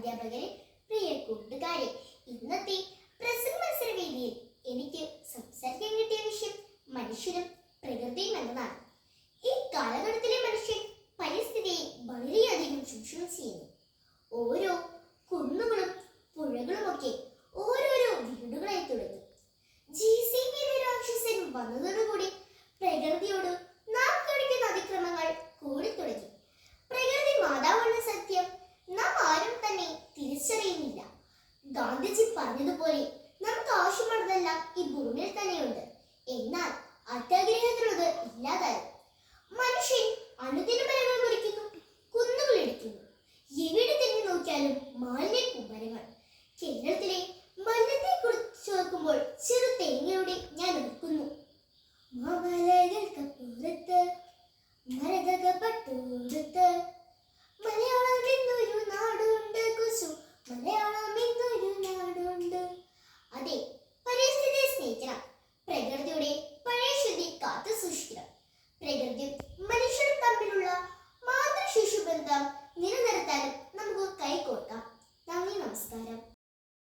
അധ്യാപകരെ, പ്രിയ കൂട്ടുകാരെ, ഇന്നത്തെ പ്രസംഗ മത്സരവേദിയിൽ എനിക്ക് സംസാരിക്കാൻ കിട്ടിയ വിഷയം മനുഷ്യരും പ്രകൃതിയും എന്നതാണ്. ഈ കാലഘട്ടത്തിലെ മനുഷ്യൻ പരിസ്ഥിതിയെ വളരെയധികം ചൂഷണം ചെയ്യുന്നു. ഓരോ കുന്നുകളും പുഴകളുമൊക്കെ ഓരോരോ വീടുകളായി തുടങ്ങി. GCP രാക്ഷസൻ വന്നതോടുകൂടി പ്രകൃതിയോട് നാം കാണിക്കുന്ന അതിക്രമങ്ങൾ കൂടി തുടങ്ങി. പ്രകൃതി മാതാവെന്ന സത്യം നാം ആരും തന്നെ തിരിച്ചറിയുന്നില്ല. ഗാന്ധിജി പറഞ്ഞതുപോലെ നമുക്ക് ആവശ്യമുള്ളതെല്ലാം ഈ ഭൂമിയിൽ തന്നെയുണ്ട്. എന്നാൽ അത്യാഗ്രഹത്തിലുള്ളത് ഇല്ലാതായി. മനുഷ്യൻ അനുദിന മരങ്ങൾ മുറിക്കുന്നു, കുന്നുകൾ ഇടിക്കുന്നു. എവിടെ തന്നെ നോക്കിയാലും മാലിന്യ കൂമ്പാരങ്ങൾ. കേരളത്തിലെ